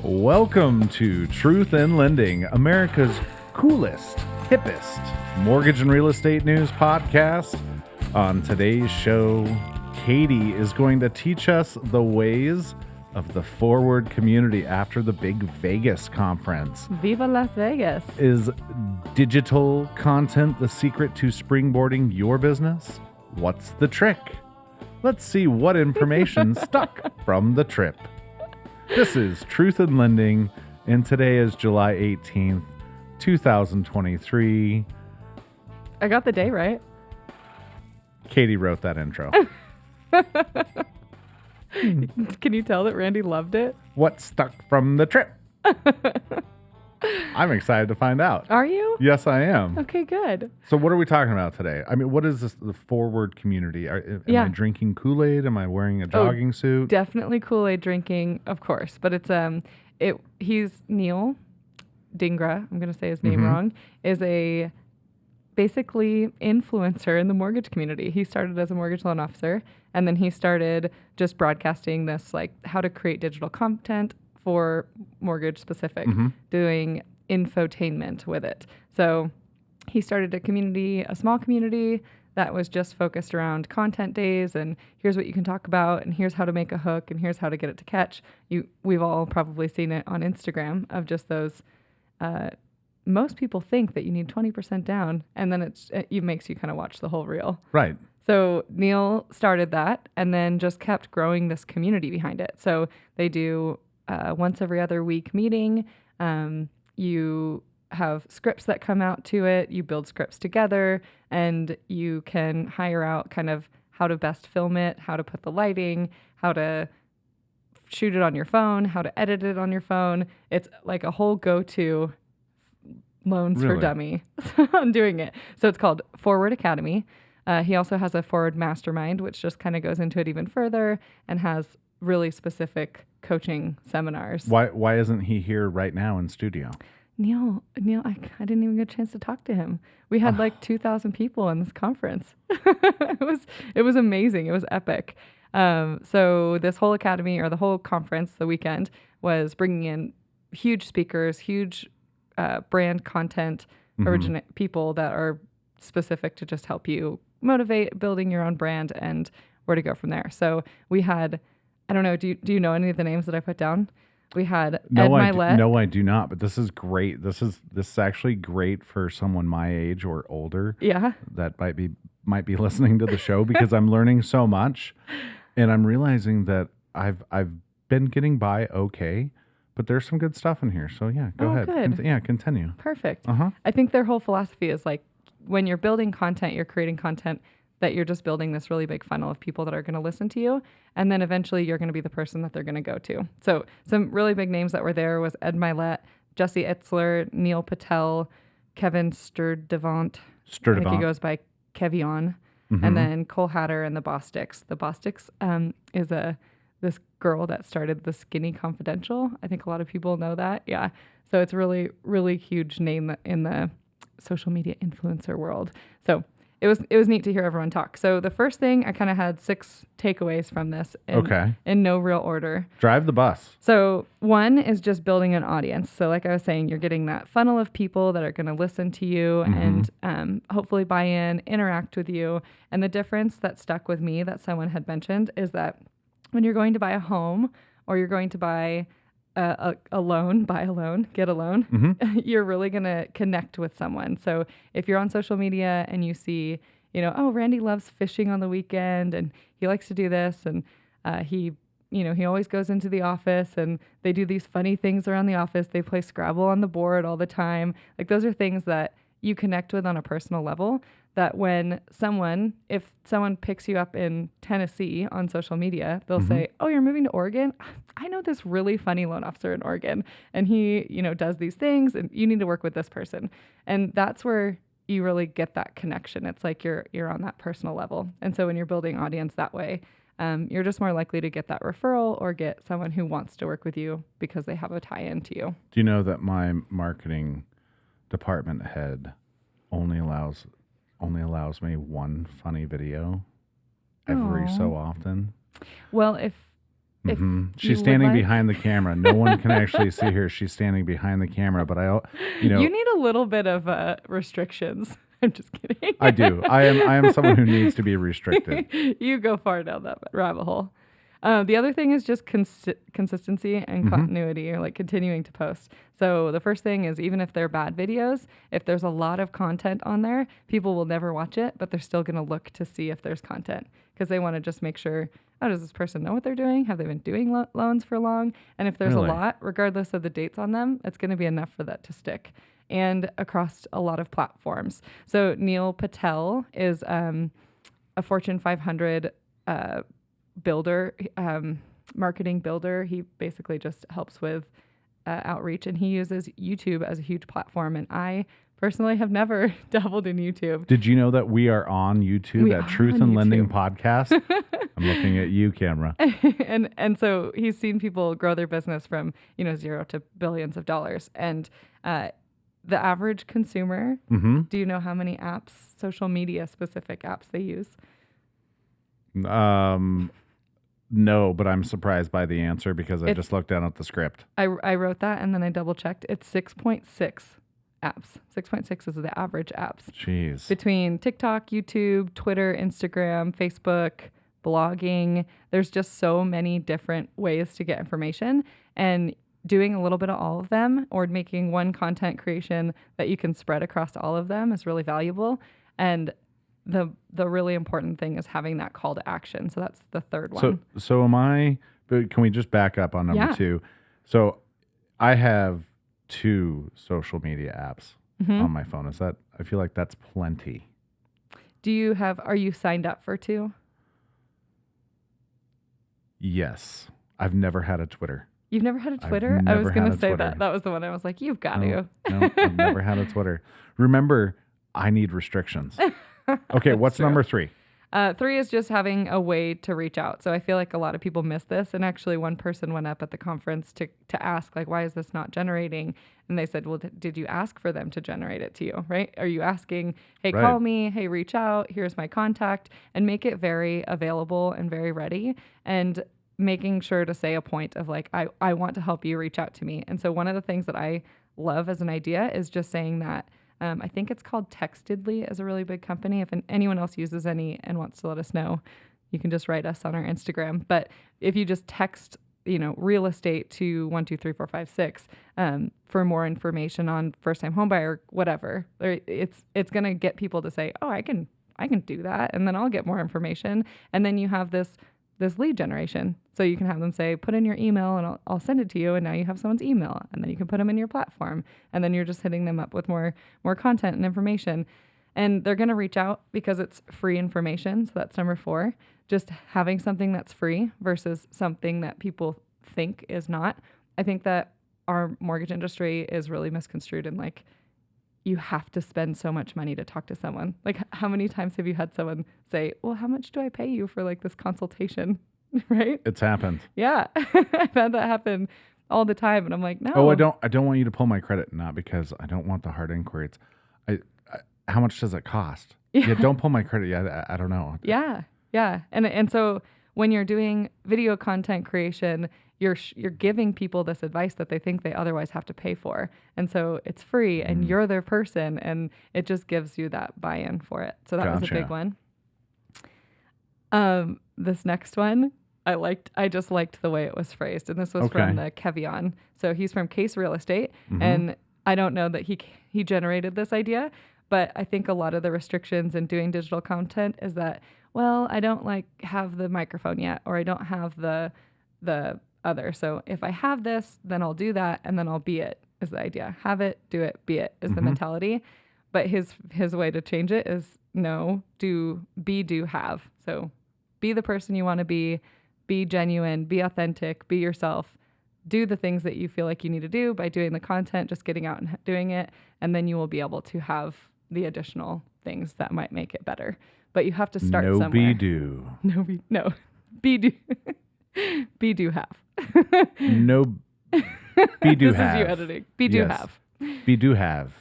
Welcome to Truth in Lending, America's coolest, hippest mortgage and real estate news podcast. On today's show, Katie is going to teach us the ways of the forward community after the big Vegas conference. Viva Las Vegas. Is digital content the secret to springboarding your business? What's the trick? Let's see what information stuck from the trip. This is Truth in Lending, and today is July 18th, 2023. I got the day right. Katie wrote that intro. Can you tell that Randy loved it? What stuck from the trip? I'm excited to find out. Are you? Yes, I am. Okay, good. So what are we talking about today? I mean, what is this, the forward community? Am Yeah. I drinking Kool-Aid? Am I wearing a jogging suit? Definitely Kool-Aid drinking, of course. But he's Neil Dingra, I'm going to say his name wrong, is a basically influencer in the mortgage community. He started as a mortgage loan officer, and then he started just broadcasting this, like how to create digital content for mortgage specific, doing infotainment with it. So he started a small community that was just focused around content days and here's what you can talk about and here's how to make a hook and here's how to get it to catch. We've all probably seen it on Instagram of just those. Most people think that you need 20% down, and then it makes you kind of watch the whole reel. Right. So Neil started that and then just kept growing this community behind it. So they do once every other week meeting. You have scripts that come out to it. You build scripts together, and you can hire out kind of how to best film it, how to put the lighting, how to shoot it on your phone, how to edit it on your phone. It's like a whole go-to loans for dummy on doing it. So it's called Forward Academy. He also has a Forward Mastermind, which just kind of goes into it even further and has really specific coaching seminars. Why isn't he here right now in studio? Neil, I didn't even get a chance to talk to him. We had like 2,000 people in this conference. It was amazing. It was epic. So this whole academy, or the whole conference, the weekend, was bringing in huge speakers, huge brand content, originate people that are specific to just help you motivate building your own brand and where to go from there. So we had, I don't know, do you know any of the names that I put down? We had Ed Milet. No, I do not. But this is great. This is actually great for someone my age or older. Yeah. That might be listening to the show, because I'm learning so much, and I'm realizing that I've been getting by okay, but there's some good stuff in here. So yeah, go ahead. Good. Continue. Perfect. I think their whole philosophy is like when you're building content, you're creating content that you're just building this really big funnel of people that are going to listen to you. And then eventually you're going to be the person that they're going to go to. So some really big names that were there was Ed Milet, Jesse Itzler, Neil Patel, Kevin Sturdivant. I think he goes by Kevion. And then Cole Hatter and the Bostics. The Bostics is this girl that started the Skinny Confidential. I think a lot of people know that. Yeah. So it's a really, really huge name in the social media influencer world. So it was neat to hear everyone talk. So the first thing, I kind of had 6 takeaways from this in no real order. Drive the bus. So one is just building an audience. So like I was saying, you're getting that funnel of people that are going to listen to you and hopefully buy in, interact with you. And the difference that stuck with me that someone had mentioned is that when you're going to buy a home or you're going to buy a loan, get a loan, you're really going to connect with someone. So if you're on social media and you see, oh, Randy loves fishing on the weekend and he likes to do this, and he always goes into the office and they do these funny things around the office. They play Scrabble on the board all the time. Like those are things that you connect with on a personal level, that if someone picks you up in Tennessee on social media, they'll say, oh, you're moving to Oregon? I know this really funny loan officer in Oregon, and he, does these things, and you need to work with this person. And that's where you really get that connection. It's like you're on that personal level. And so when you're building audience that way, you're just more likely to get that referral or get someone who wants to work with you because they have a tie-in to you. Do you know that my marketing department head only allows me one funny video every so often? Well, if if you She's would standing like. behind the camera. No one can actually see her. She's standing behind the camera, but you know, You need a little bit of restrictions. I'm just kidding. I do. I am someone who needs to be restricted. You go far down that rabbit hole. The other thing is just consistency and continuity, or like continuing to post. So the first thing is, even if they're bad videos, if there's a lot of content on there, people will never watch it, but they're still going to look to see if there's content because they want to just make sure, oh, does this person know what they're doing? Have they been doing loans for long? And if there's Really? a lot, regardless of the dates on them, it's going to be enough for that to stick. And across a lot of platforms. So Neil Patel is a Fortune 500 builder, marketing builder. He basically just helps with outreach, and he uses YouTube as a huge platform. And I personally have never dabbled in YouTube. Did you know that we are on YouTube We at are Truth on and Lending YouTube. Podcast? I'm looking at you, camera. and so he's seen people grow their business from 0 to billions of dollars. And the average consumer, do you know how many apps, social media specific apps they use? No, but I'm surprised by the answer because I just looked down at the script. I wrote that and then I double checked. It's 6.6 apps. 6.6 is the average apps. Jeez. Between TikTok, YouTube, Twitter, Instagram, Facebook, blogging. There's just so many different ways to get information, and doing a little bit of all of them or making one content creation that you can spread across all of them is really valuable. And the really important thing is having that call to action. So that's the third one. So but can we just back up on number 2? So I have 2 social media apps on my phone. I feel like that's plenty. Are you signed up for 2? Yes. I've never had a Twitter. You've never had a Twitter? I was going to say that. That was the one I was like, you've got to. No, I've never had a Twitter. Remember, I need restrictions. Okay, what's true. number 3? 3 is just having a way to reach out. So I feel like a lot of people miss this. And actually one person went up at the conference to ask, like, why is this not generating? And they said, well, did you ask for them to generate it to you, right? Are you asking, hey, Right. call me, hey, reach out, here's my contact, and make it very available and very ready. And making sure to say a point of like, I want to help you, reach out to me. And so one of the things that I love as an idea is just saying that, I think it's called Textedly as a really big company. If anyone else uses any and wants to let us know, you can just write us on our Instagram. But if you just text, real estate to 123456 for more information on first time home buyer, whatever, it's going to get people to say, oh, I can do that. And then I'll get more information. And then you have this lead generation. So you can have them say, put in your email and I'll send it to you. And now you have someone's email, and then you can put them in your platform. And then you're just hitting them up with more content and information. And they're going to reach out because it's free information. So that's number 4, just having something that's free versus something that people think is not. I think that our mortgage industry is really misconstrued in like, you have to spend so much money to talk to someone. Like, how many times have you had someone say, well, how much do I pay you for like this consultation? Right? It's happened. Yeah. I've had that happen all the time. And I'm like, no. Oh, I don't want you to pull my credit. Not because I don't want the hard inquiry. It's how much does it cost? Yeah, don't pull my credit. Yeah, I don't know. Yeah. Yeah. And so when you're doing video content creation, you're giving people this advice that they think they otherwise have to pay for. And so it's free and you're their person, and it just gives you that buy-in for it. So that was a big one. This next one, I just liked the way it was phrased. And this was from the Kevion. So he's from Case Real Estate. And I don't know that he generated this idea, but I think a lot of the restrictions in doing digital content is that, well, I don't have the microphone yet, or I don't have the other. So if I have this, then I'll do that, and then I'll be it, is the idea. Have it, do it, be it is the mentality. But his way to change it is no, do, have. So be the person you want to be genuine, be authentic, be yourself, do the things that you feel like you need to do by doing the content, just getting out and doing it. And then you will be able to have the additional things that might make it better. But you have to start somewhere. Be do. No, be do. Be do have. No, be do this have. This is you editing. Be do have. Be do have.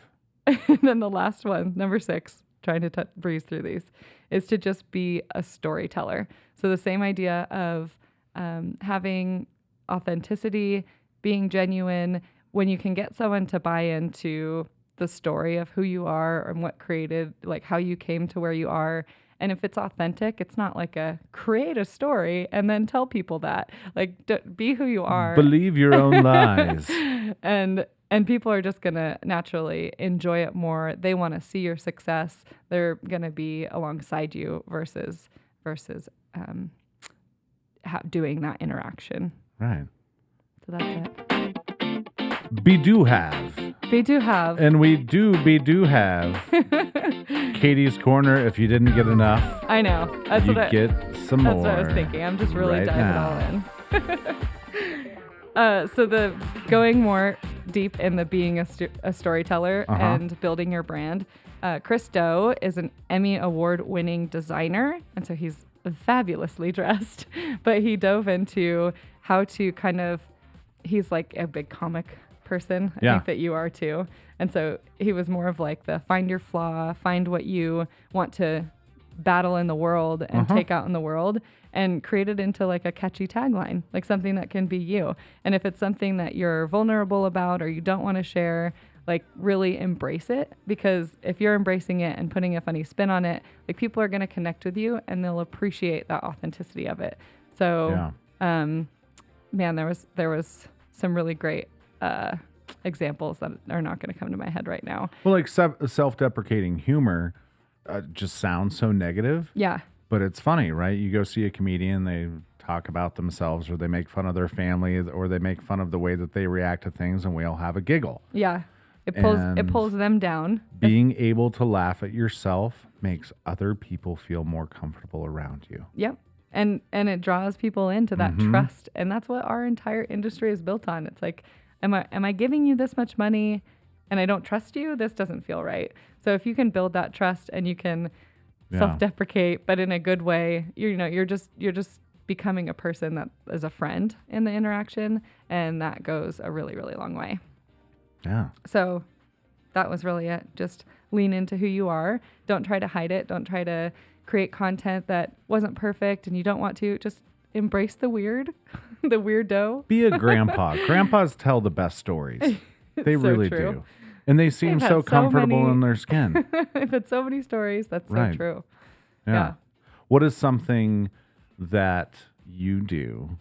And then the last one, number 6, trying to breeze through these, is to just be a storyteller. So the same idea of having authenticity, being genuine. When you can get someone to buy into the story of who you are and what created, like how you came to where you are. And if it's authentic, it's not like create a story and then tell people that. Like, be who you are. Believe your own lies. And people are just going to naturally enjoy it more. They want to see your success. They're going to be alongside you versus doing that interaction. Right. So that's it. We do have. And we do have Katie's Corner. If you didn't get enough, I know. You get some more. That's what I was thinking. I'm just really right diving it all in. So the going more deep in the being a storyteller and building your brand. Chris Do is an Emmy Award-winning designer, and so he's fabulously dressed. But he dove into how to he's like a big comic person. I think that you are too. And so he was more of like the find your flaw, find what you want to battle in the world and take out in the world, and create it into like a catchy tagline, like something that can be you. And if it's something that you're vulnerable about or you don't want to share, like really embrace it, because if you're embracing it and putting a funny spin on it, like people are going to connect with you and they'll appreciate that authenticity of it. So, man, there was some really great examples that are not going to come to my head right now. Well, like self-deprecating humor just sounds so negative. Yeah. But it's funny, right? You go see a comedian, they talk about themselves, or they make fun of their family, or they make fun of the way that they react to things, and we all have a giggle. Yeah. It pulls them down. Being able to laugh at yourself makes other people feel more comfortable around you. Yep. And it draws people into that trust. And that's what our entire industry is built on. It's like, am I giving you this much money and I don't trust you? This doesn't feel right. So if you can build that trust and you can self-deprecate, but in a good way, you're just becoming a person that is a friend in the interaction, and that goes a really, really long way. Yeah. So that was really it. Just lean into who you are. Don't try to hide it. Don't try to create content that wasn't perfect and you don't want to. Just embrace the weird, the weirdo. Be a grandpa. Grandpas tell the best stories. They so really true. do. And they seem so comfortable in their skin. I've had so many stories. That's so true. Yeah. What is something that you do,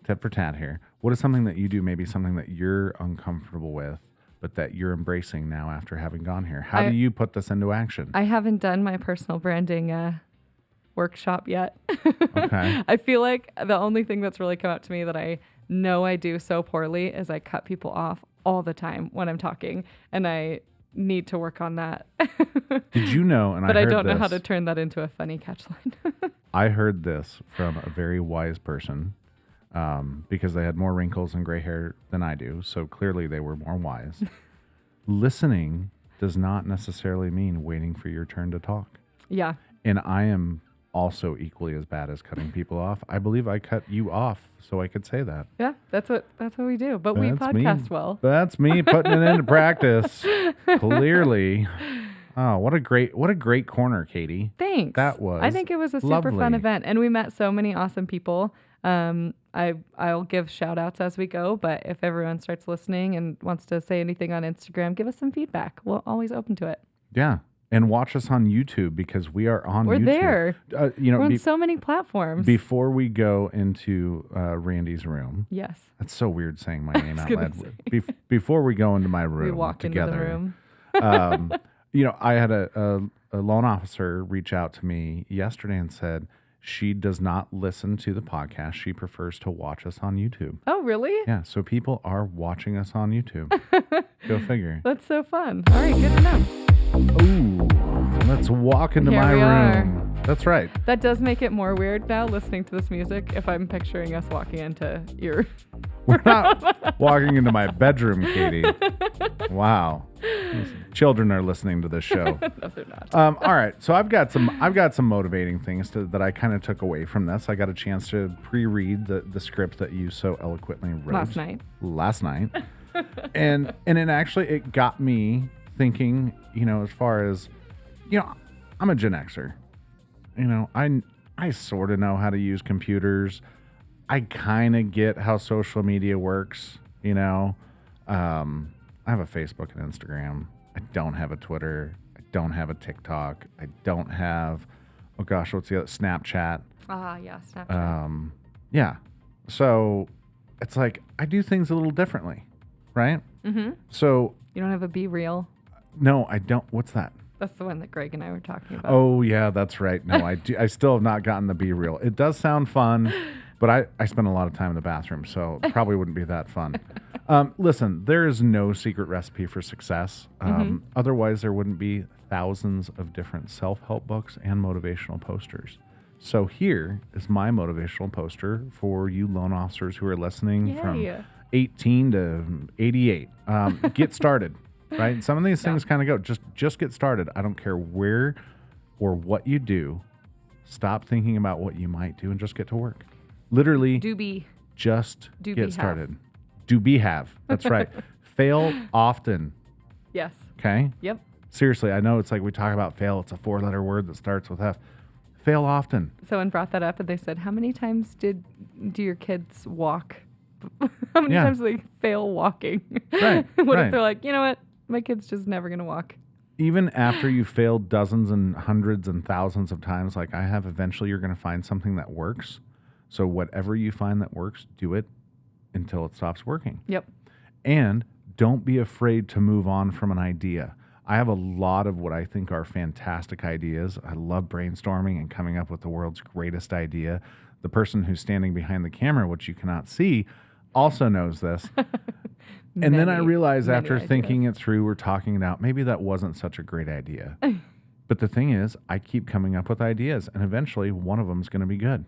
tit for tat here, what is something that you do, maybe something that you're uncomfortable with, but that you're embracing now after having gone here? How do you put this into action? I haven't done my personal branding workshop yet. Okay. I feel like the only thing that's really come out to me that I know I do so poorly is I cut people off all the time when I'm talking, and I need to work on that. Did you know? But I don't know how to turn that into a funny catchline. I heard this from a very wise person, because they had more wrinkles and gray hair than I do. So clearly they were more wise. Listening does not necessarily mean waiting for your turn to talk. Yeah. And I am also equally as bad as cutting people off. I believe I cut you off so I could say that. Yeah, that's what we do. But we podcast well. That's me putting it into practice. Clearly. Oh, what a great corner, Katie. Thanks. That was I think it was a super lovely. fun event, and we met so many awesome people. I'll give shout outs as we go, but if everyone starts listening and wants to say anything on Instagram, give us some feedback. We're always open to it. Yeah. And watch us on YouTube, because we are on We're YouTube. there. We're on so many platforms. Before we go into Randy's room. Yes. That's so weird saying my name out loud. Before we go into my room, we walk together, into the room. I had a loan officer reach out to me yesterday and said she does not listen to the podcast. She prefers to watch us on YouTube. Oh, really? Yeah. So people are watching us on YouTube. Go figure. That's so fun. All right. Good to know. Ooh, let's walk into my room. That's right. That does make it more weird now, listening to this music, if I'm picturing us walking into your... We're not walking into my bedroom, Katie. Wow. Children are listening to this show. No, they're not. All right. So I've got some motivating things that I kind of took away from this. I got a chance to pre-read the script that you so eloquently wrote. Last night. And it got me thinking, as far as, I'm a Gen Xer. I sort of know how to use computers. I kind of get how social media works. You know, I have a Facebook and Instagram. I don't have a Twitter. I don't have a TikTok. I don't have, oh gosh, what's the other? Snapchat. Yeah, Snapchat. Yeah. So it's like I do things a little differently, right? Mm-hmm. So You don't have a Be Real? no, I don't. What's that? That's the one that Greg and I were talking about. Oh yeah, that's right. No, I do. I still have not gotten the Be Real. It does sound fun, but I spend a lot of time in the bathroom, so it probably wouldn't be that fun. Listen, there is no secret recipe for success. Otherwise, there wouldn't be thousands of different self-help books and motivational posters. So here is my motivational poster for you loan officers who are listening from 18 to 88. Get started, right? Some of these things kind of go, just get started. I don't care where or what you do. Stop thinking about what you might do and just get to work. Literally, just get started. Do be have. That's right. Fail often. Yes. Okay? Yep. Seriously, I know it's like we talk about fail. It's a 4-letter word that starts with F. Fail often. Someone brought that up and they said, how many times do your kids walk? How many times do they fail walking? Right. What if they're like, you know what? My kid's just never going to walk. Even after you've failed dozens and hundreds and thousands of times, like I have, eventually you're going to find something that works. So whatever you find that works, do it until it stops working. Yep. And don't be afraid to move on from an idea. I have a lot of what I think are fantastic ideas. I love brainstorming and coming up with the world's greatest idea. The person who's standing behind the camera, which you cannot see, also knows this. And then I realize after thinking it through, we're talking it out, maybe that wasn't such a great idea. But the thing is, I keep coming up with ideas, and eventually one of them is going to be good.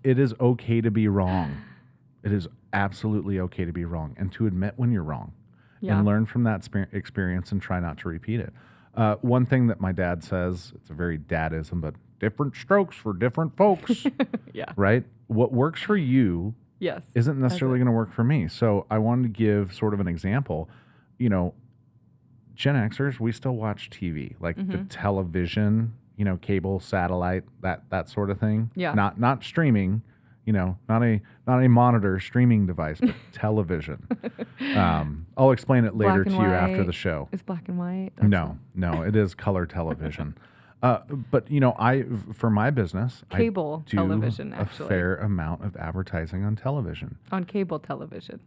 It is okay to be wrong. It is absolutely okay to be wrong and to admit when you're wrong. And learn from that experience and try not to repeat it. One thing that my dad says, it's a very dadism, but different strokes for different folks. Right? What works for you isn't necessarily going to work for me. So I wanted to give sort of an example. You know, Gen Xers, we still watch TV, like the television, you know, cable, satellite, that sort of thing. Yeah. Not streaming. You know, not a monitor streaming device, but television. I'll explain it later to you after the show. It's black and white? No, it is color television. But you know, for my business, cable I do television, actually. A fair amount of advertising on television. On cable television.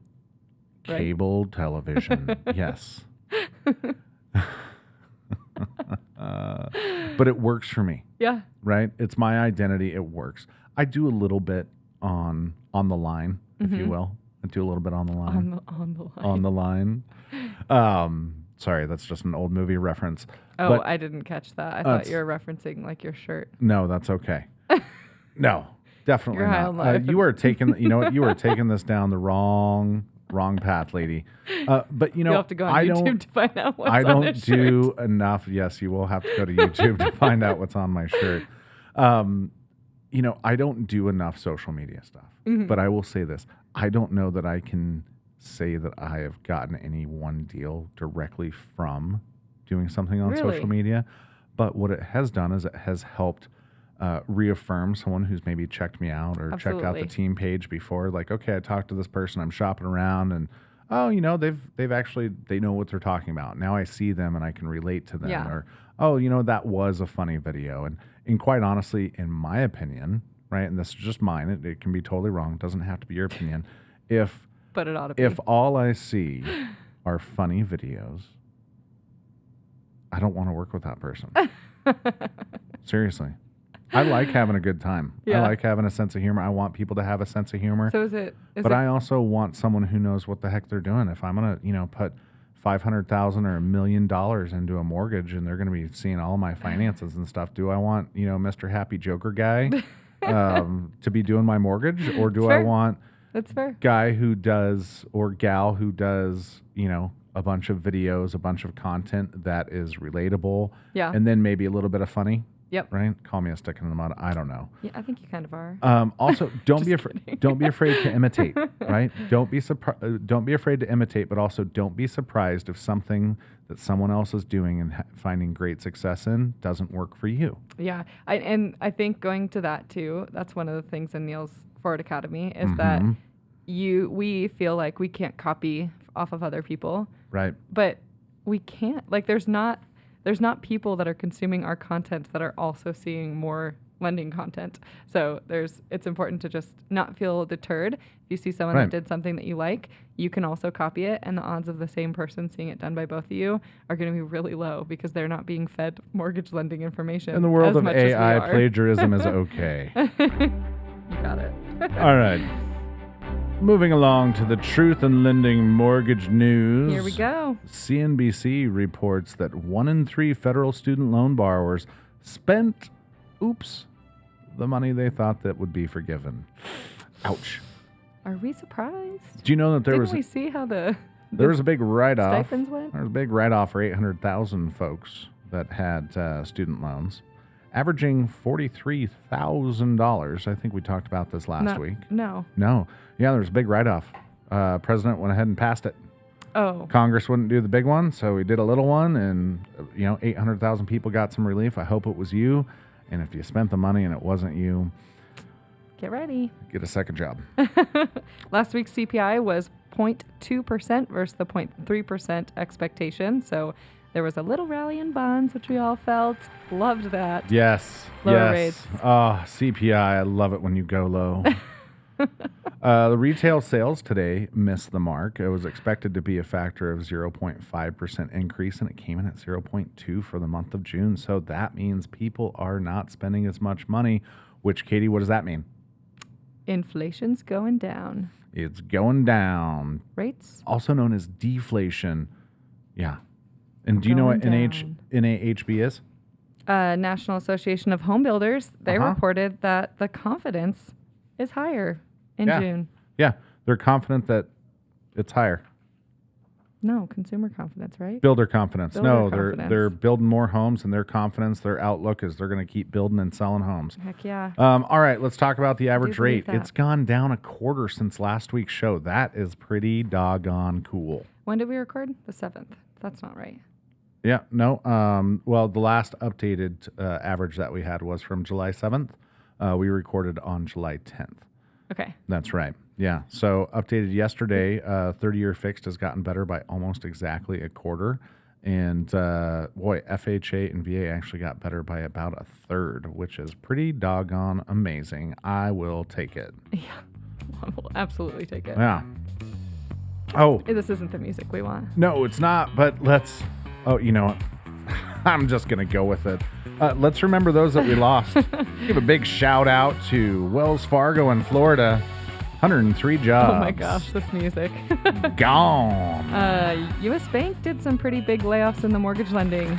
Right? Cable television, yes. But it works for me. Yeah. Right? It's my identity. It works. I do a little bit on the line, if you will. I do a little bit on the line. On the line. Sorry, that's just an old movie reference. Oh, but, I didn't catch that. I thought you were referencing like your shirt. No, that's okay. No, definitely You're high on not. life. You are taking, you know what? You are taking this down the wrong path, lady. But you know, you'll have to go on YouTube to find out what's on I don't his do shirt. enough. Yes, you will have to go to YouTube to find out what's on my shirt. You know, I don't do enough social media stuff, but I will say this. I don't know that I can say that I have gotten any one deal directly from doing something on social media. But what it has done is it has helped reaffirm someone who's maybe checked me out or checked out the team page before. Like, okay, I talked to this person, I'm shopping around, and oh, you know, they know what they're talking about. Now I see them and I can relate to them. Yeah. Or, oh, you know, that was a funny video. And quite honestly, in my opinion, right, and this is just mine, it can be totally wrong. It doesn't have to be your opinion. But it ought to be. If all I see are funny videos, I don't want to work with that person. Seriously. I like having a good time. I like having a sense of humor. I want people to have a sense of humor. So I also want someone who knows what the heck they're doing. If I'm going to, you know, put $500,000 or $1 million into a mortgage and they're going to be seeing all my finances and stuff, do I want, you know, Mr. Happy Joker guy to be doing my mortgage, or do I want guy who does, or gal who does, you know, a bunch of videos, a bunch of content that is relatable, and then maybe a little bit of funny? Yep. Right. Call me a stick in the mud. I don't know. Yeah, I think you kind of are. Also, don't be afraid. Don't be afraid to imitate. Right. Don't be afraid to imitate, but also don't be surprised if something that someone else is doing and finding great success in doesn't work for you. Yeah, and I think going to that too. That's one of the things in Neil's Forward Academy is that we feel like we can't copy off of other people. Right. But we can't. Like there's not people that are consuming our content that are also seeing more lending content. So it's important to just not feel deterred. If you see someone that did something that you like, you can also copy it, and the odds of the same person seeing it done by both of you are going to be really low because they're not being fed mortgage lending information. In the world as of much as we AI, are. plagiarism is okay. You got it. All right. Moving along to the Truth in Lending mortgage news. Here we go. CNBC reports that 1 in 3 federal student loan borrowers spent, the money they thought that would be forgiven. Ouch. Are we surprised? Do you know that there Didn't we see how there was a big write-off? stipends went? There was a big write-off for 800,000 folks that had student loans, averaging $43,000. I think we talked about this last week. No. Yeah, there was a big write-off. President went ahead and passed it. Oh. Congress wouldn't do the big one, so we did a little one, and 800,000 people got some relief. I hope it was you. And if you spent the money and it wasn't you, Get ready. get a second job. Last week's CPI was 0.2% versus the 0.3% expectation. So there was a little rally in bonds, which we all felt. Loved that. Yes. Lower yes. rates. Oh, CPI. I love it when you go low. The retail sales today missed the mark. It was expected to be a factor of 0.5% increase, and it came in at 0.2 for the month of June. So that means people are not spending as much money, which, Katie, what does that mean? Inflation's going down. It's going down. Rates? Also known as deflation. Yeah. And do you know what NAHB is? National Association of Home Builders. They Uh-huh. reported that the confidence is higher in June. Yeah. They're confident that it's higher. No, consumer confidence, right? Builder confidence. Builder No, confidence. they're building more homes, and their confidence, their outlook is they're going to keep building and selling homes. Heck yeah. All right, let's talk about the average believe rate. that. It's gone down a quarter since last week's show. That is pretty doggone cool. When did we record? The 7th. That's not right. Yeah, no. Well, the last updated average that we had was from July 7th. We recorded on July 10th. Okay. That's right. Yeah. So updated yesterday, 30-year fixed has gotten better by almost exactly a quarter. And FHA and VA actually got better by about a third, which is pretty doggone amazing. I will take it. Yeah. We'll absolutely take it. Yeah. Oh, This isn't the music we want. no, it's not. But let's, you know what? I'm just going to go with it. Let's remember those that we lost. Give a big shout out to Wells Fargo in Florida. 103 jobs. Oh my gosh, this music. Gone. U.S. Bank did some pretty big layoffs in the mortgage lending.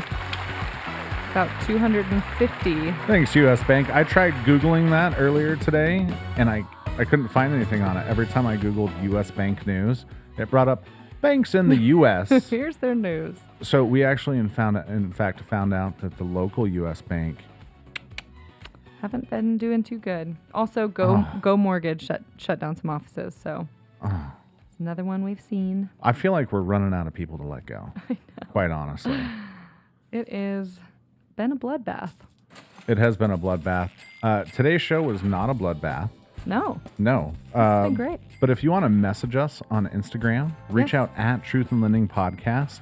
About 250. Thanks, U.S. Bank. I tried Googling that earlier today, and I couldn't find anything on it. Every time I Googled U.S. Bank news, it brought up banks in the U.S. Here's their news. So we actually, in fact, found out that the local U.S. Bank Haven't been doing too good. Also, Go Mortgage shut down some offices. So it's another one we've seen. I feel like we're running out of people to let go. Quite honestly, It is been a bloodbath. it has been a bloodbath. Today's show was not a bloodbath. No, No. it's been great. But if you want to message us on Instagram, reach Yes. out at Truth and Lending Podcast.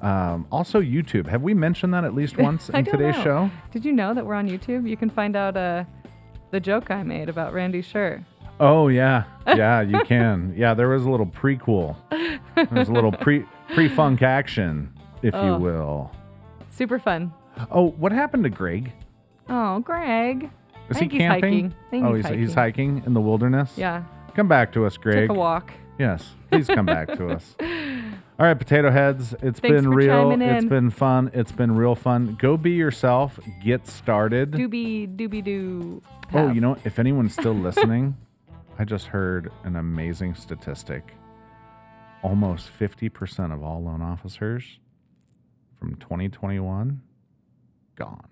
Also YouTube. Have we mentioned that at least once I in don't today's know. show? Did you know that we're on YouTube? You can find out the joke I made about Randy's shirt. Oh yeah. Yeah, you can. Yeah, there was a little prequel. There was a little pre-funk action, if you will. Super fun. Oh, what happened to Greg? Oh, Greg. Is I he think he's camping? hiking. I think He's hiking in the wilderness? Yeah. Come back to us, Greg. Took a walk. Yes, please come back to us. All right, Potato Heads, it's Thanks been for real. chiming It's in. been fun. It's been real fun. Go be yourself. Get started. Doobie doo. Oh, you know what? If anyone's still listening, I just heard an amazing statistic. Almost 50% of all loan officers from 2021 gone.